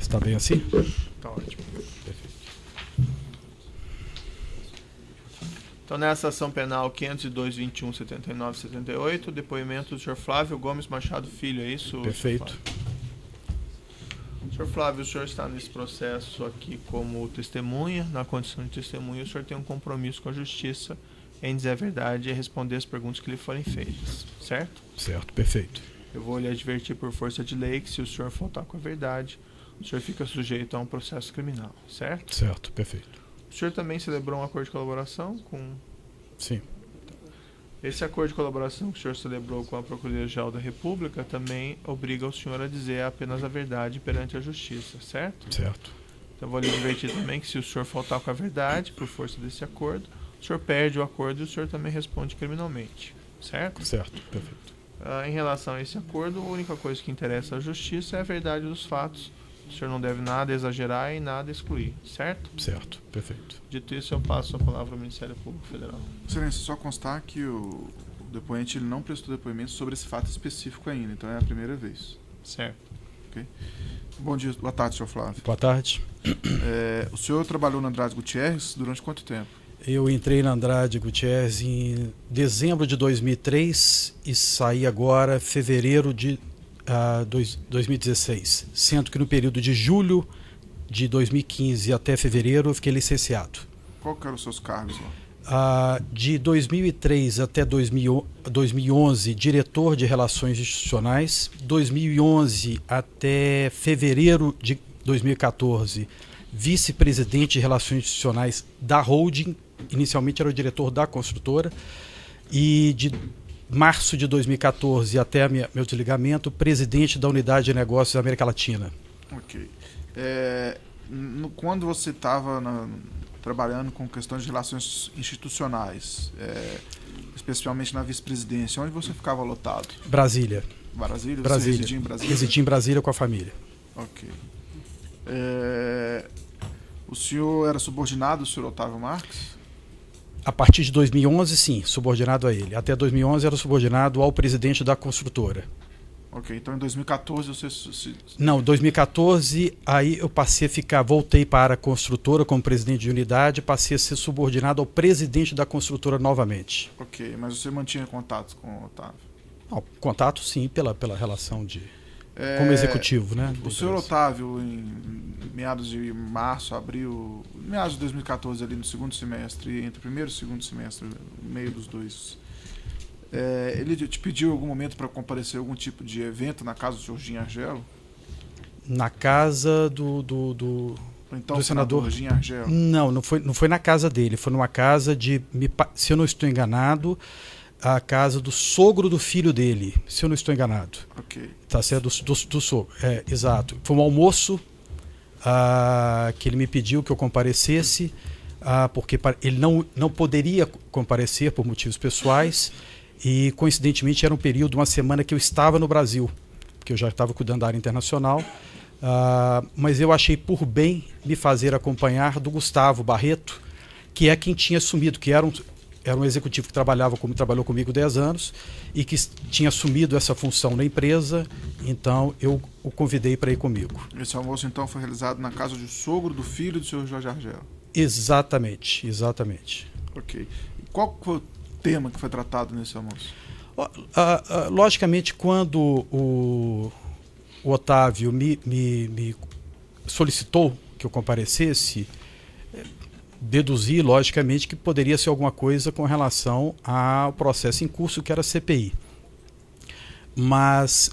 Está bem assim? Tá ótimo. Perfeito. Então, nessa ação penal 502.21.79.78, depoimento do senhor Flávio Gomes Machado Filho, é isso? Perfeito. Senhor Flávio, o senhor está nesse processo aqui como testemunha, na condição de testemunha, o senhor tem um compromisso com a justiça em dizer a verdade e responder as perguntas que lhe forem feitas, certo? Certo, perfeito. Eu vou lhe advertir por força de lei que se o senhor faltar com a verdade, o senhor fica sujeito a um processo criminal, certo? Certo, perfeito. O senhor também celebrou um acordo de colaboração com... Sim. Esse acordo de colaboração que o senhor celebrou com a Procuradoria-Geral da República também obriga o senhor a dizer apenas a verdade perante a justiça, certo? Certo. Então eu vou lhe advertir também que se o senhor faltar com a verdade, por força desse acordo, o senhor perde o acordo e o senhor também responde criminalmente, certo? Certo, perfeito. Em relação a esse acordo, a única coisa que interessa à justiça é a verdade dos fatos. O senhor não deve nada exagerar e nada excluir, certo? Certo, perfeito. Dito isso, eu passo a palavra ao Ministério Público Federal. Excelência, só constar que o depoente ele não prestou depoimento sobre esse fato específico ainda, então é a primeira vez. Certo. Okay? Bom dia, boa tarde, senhor Flávio. Boa tarde. O senhor trabalhou na Andrade Gutierrez durante quanto tempo? Eu entrei na Andrade Gutierrez em dezembro de 2003 e saí agora em fevereiro de 2016, sendo que no período de julho de 2015 até fevereiro eu fiquei licenciado. Qual que eram os seus cargos lá? De 2003 até 2011, diretor de Relações Institucionais. 2011 até fevereiro de 2014, vice-presidente de Relações Institucionais da holding. Inicialmente era o diretor da construtora. E de março de 2014 até meu desligamento, presidente da Unidade de Negócios da América Latina. Ok. Quando você estava trabalhando com questões de relações institucionais, especialmente na vice-presidência, onde você ficava lotado? Brasília. Brasília? Brasília. Você residia em Brasília? Residi em Brasília com a família. Ok. O senhor era subordinado do senhor Otávio Marques? A partir de 2011, sim, subordinado a ele. Até 2011 era subordinado ao presidente da construtora. Ok, então em 2014 você... Não, 2014, aí eu voltei para a construtora como presidente de unidade, passei a ser subordinado ao presidente da construtora novamente. Ok, mas você mantinha contatos com o Otávio? Não, contato, sim, pela relação como executivo, né? O senhor Otávio, em meados de março, abril, meados de 2014, ali no segundo semestre, entre o primeiro e o segundo semestre, no meio dos dois, ele te pediu em algum momento para comparecer a algum tipo de evento na casa do senhor Gin Argelo? Na casa do senador Gin Argelo? Não foi na casa dele, foi numa casa se eu não estou enganado, a casa do sogro do filho dele, se eu não estou enganado. Ok. Tá certo, do sogro. Exato. Foi um almoço que ele me pediu que eu comparecesse, porque ele não poderia comparecer por motivos pessoais e, coincidentemente, era um período, uma semana que eu estava no Brasil, porque eu já estava cuidando da área internacional, mas eu achei por bem me fazer acompanhar do Gustavo Barreto, que é quem tinha assumido, que era um executivo que trabalhou comigo 10 anos e que tinha assumido essa função na empresa, então eu o convidei para ir comigo. Esse almoço, então, foi realizado na casa do sogro do filho do senhor Jorge Argelo? Exatamente. Ok. E qual foi o tema que foi tratado nesse almoço? Logicamente, quando o Otávio me solicitou que eu comparecesse, deduzi, logicamente, que poderia ser alguma coisa com relação ao processo em curso, que era a CPI. Mas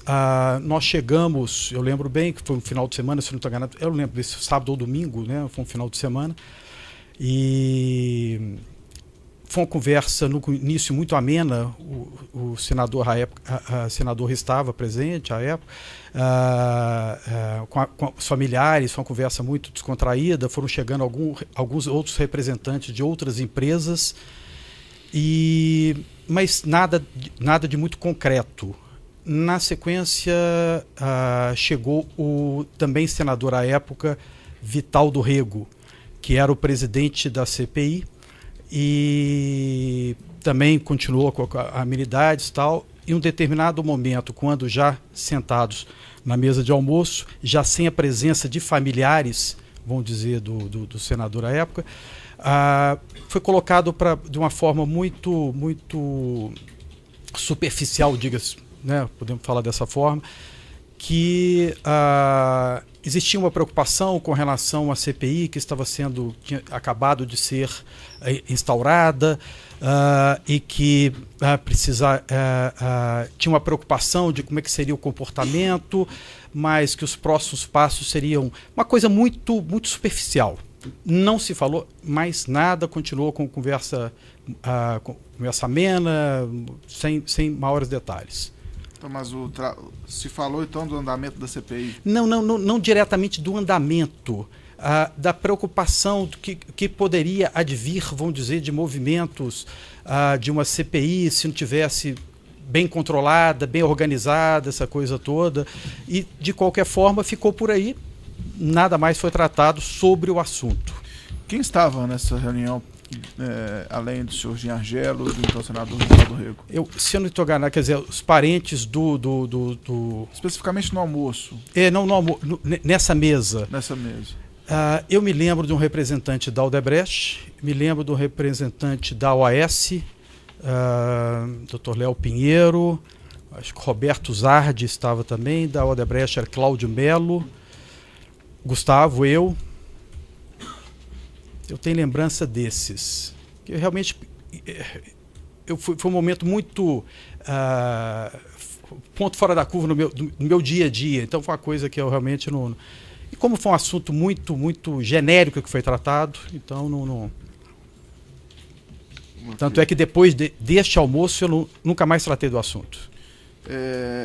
nós chegamos, eu lembro bem que foi um final de semana, se não estou enganado, eu lembro desse sábado ou domingo, né, foi um final de semana, e foi uma conversa no início muito amena, o senador à época, senador estava presente à época, com os familiares, foi uma conversa muito descontraída, foram chegando alguns outros representantes de outras empresas, mas nada de muito concreto. Na sequência, chegou o também senador à época, Vital do Rego, que era o presidente da CPI, e também continuou com amenidades e tal. Em um determinado momento, quando já sentados na mesa de almoço, já sem a presença de familiares, vamos dizer, do senador à época, foi colocado de uma forma muito, muito superficial, diga-se, né, podemos falar dessa forma, que existia uma preocupação com relação à CPI que tinha acabado de ser instaurada, e que tinha uma preocupação de como é que seria o comportamento, mas que os próximos passos seriam uma coisa muito, muito superficial. Não se falou mais nada, continuou com conversa amena, sem maiores detalhes. Então, mas se falou então do andamento da CPI? Não diretamente do andamento, da preocupação do que poderia advir, vamos dizer, de movimentos de uma CPI se não tivesse bem controlada, bem organizada, essa coisa toda. E, de qualquer forma, ficou por aí. Nada mais foi tratado sobre o assunto. Quem estava nessa reunião, além do senhor Jean Argelo e do então senador Vitaldo Rego? Se eu não estou enganado, quer dizer, os parentes Especificamente no almoço. Nessa mesa. Nessa mesa. Eu me lembro de um representante da Odebrecht, me lembro de um representante da OAS, Dr. Léo Pinheiro, acho que Roberto Zardi estava também, da Odebrecht era Cláudio Melo, Gustavo, eu tenho lembrança desses. Eu realmente foi um momento muito ponto fora da curva no meu dia a dia, então foi uma coisa que eu realmente não... E como foi um assunto muito, muito genérico que foi tratado, então não... Tanto é que depois deste almoço eu nunca mais tratei do assunto.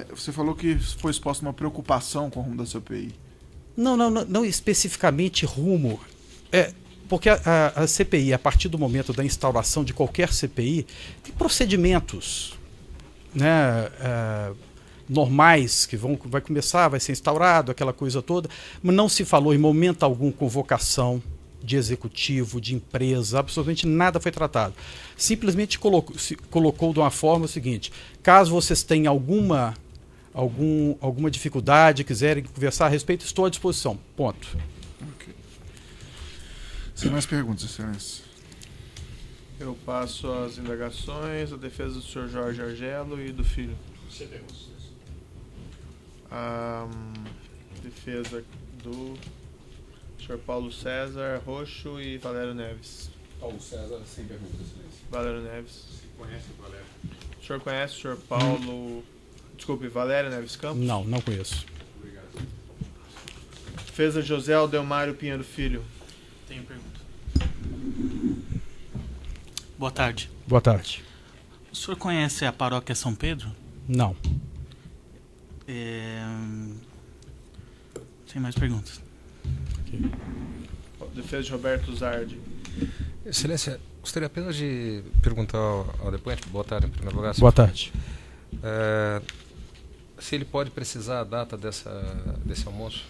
Você falou que foi exposta uma preocupação com o rumo da CPI. Não especificamente rumo. Porque a CPI, a partir do momento da instauração de qualquer CPI, tem procedimentos, né, normais que vai começar, vai ser instaurado, aquela coisa toda, mas não se falou em momento algum convocação de executivo, de empresa, absolutamente nada foi tratado. Simplesmente colocou de uma forma o seguinte: caso vocês tenham alguma dificuldade, quiserem conversar a respeito, estou à disposição. Ponto. Okay. Sem mais perguntas, excelência. Eu passo as indagações, a defesa do senhor Jorge Argelo e do filho. A defesa do senhor Paulo César Roxo e Valério Neves. Paulo César, sem perguntas, excelência. Valério Neves. Conhece o Valério? O senhor conhece o senhor Paulo... Desculpe, Valério Neves Campos? Não conheço. Obrigado. Defesa José Aldelmário Pinheiro Filho. Tenho pergunta. Boa tarde. Boa tarde. O senhor conhece a paróquia São Pedro? Não. Sem mais perguntas. Okay. Defesa de Roberto Zardi. Excelência, gostaria apenas de perguntar ao depoente, boa tarde em primeiro lugar. Boa tarde. Se ele pode precisar a data desse almoço?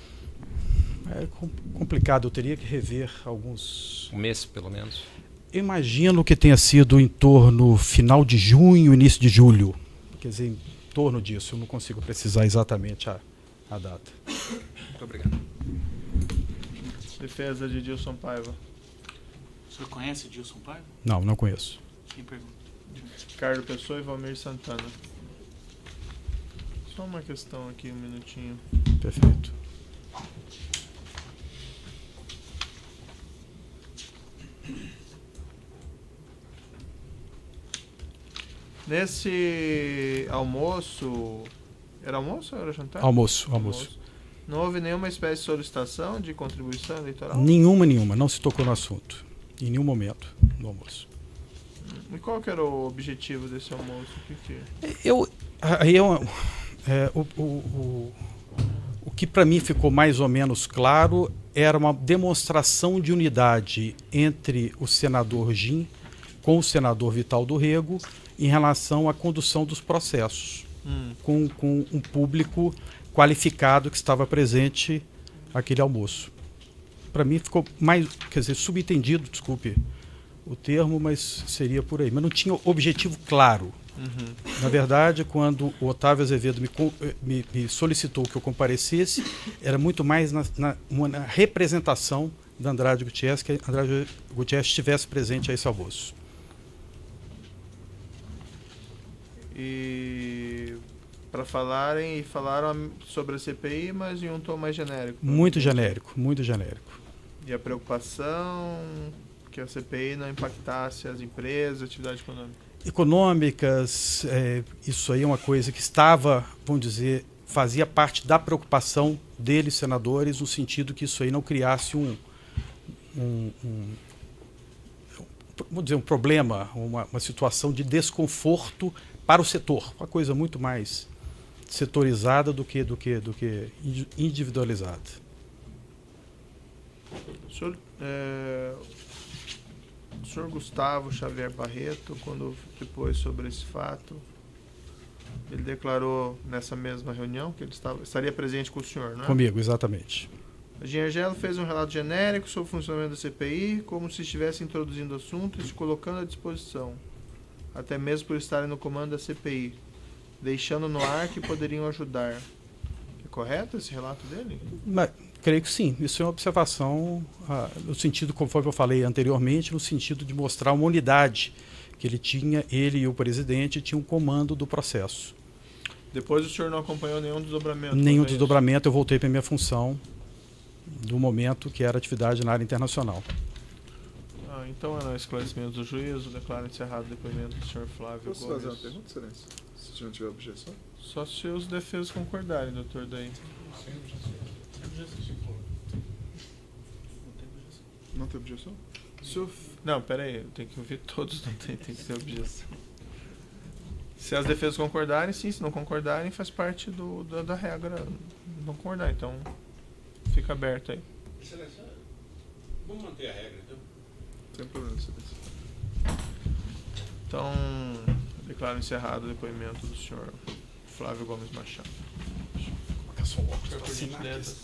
É complicado, eu teria que rever alguns... Um mês, pelo menos? Eu imagino que tenha sido em torno final de junho, início de julho. Quer dizer, em torno disso, eu não consigo precisar exatamente a data. Muito obrigado. Defesa de Dilson Paiva. O senhor conhece Dilson Paiva? Não conheço. Quem pergunta? Ricardo Pessoa e Valmir Santana. Só uma questão aqui, um minutinho. Perfeito. Nesse almoço... Era almoço ou era jantar? Almoço. Não houve nenhuma espécie de solicitação de contribuição eleitoral? Nenhuma. Não se tocou no assunto. Em nenhum momento no almoço. E qual que era o objetivo desse almoço? O que para mim ficou mais ou menos claro era uma demonstração de unidade entre o senador Gin com o senador Vitaldo Rego em relação à condução dos processos, com um público qualificado que estava presente naquele almoço. Para mim ficou mais, subentendido, desculpe o termo, mas seria por aí. Mas não tinha objetivo claro Uhum. Na verdade, quando o Otávio Azevedo me solicitou que eu comparecesse, era muito mais na representação da Andrade Gutierrez, que a Andrade Gutierrez estivesse presente a esse almoço. E para falaram sobre a CPI, mas em um tom mais genérico. Muito genérico, muito genérico. E a preocupação que a CPI não impactasse as empresas, a atividade econômica. Econômicas, isso aí é uma coisa que estava, vamos dizer, fazia parte da preocupação deles, senadores, no sentido que isso aí não criasse vamos dizer, um problema, uma situação de desconforto para o setor, uma coisa muito mais setorizada do que individualizada. O senhor Gustavo Xavier Barreto, quando depois sobre esse fato, ele declarou nessa mesma reunião que ele estaria presente com o senhor, não é? Comigo, exatamente. A Giangelo fez um relato genérico sobre o funcionamento da CPI, como se estivesse introduzindo o assunto e se colocando à disposição, até mesmo por estarem no comando da CPI, deixando no ar que poderiam ajudar. É correto esse relato dele? Mas, creio que sim. Isso é uma observação no sentido, conforme eu falei anteriormente, no sentido de mostrar uma unidade que ele e o presidente tinham um comando do processo. Depois o senhor não acompanhou nenhum desdobramento? Nenhum desdobramento, eu voltei para a minha função do momento que era atividade na área internacional. Então, no esclarecimento do juízo, declaro encerrado o depoimento do senhor Flávio Posso Gomes. fazer uma pergunta, excelência? Se não tiver objeção? Só se os defesos concordarem, doutor Daí. Não tem objeção? Não, peraí, eu tenho que ouvir todos, não tem que ter objeção. Se as defesas concordarem, sim, se não concordarem, faz parte da regra não concordar, então fica aberto aí. Excelência, vamos manter a regra, então? Sem problema, excelência. Então, declaro encerrado o depoimento do senhor Flávio Gomes Machado. Por gentileza.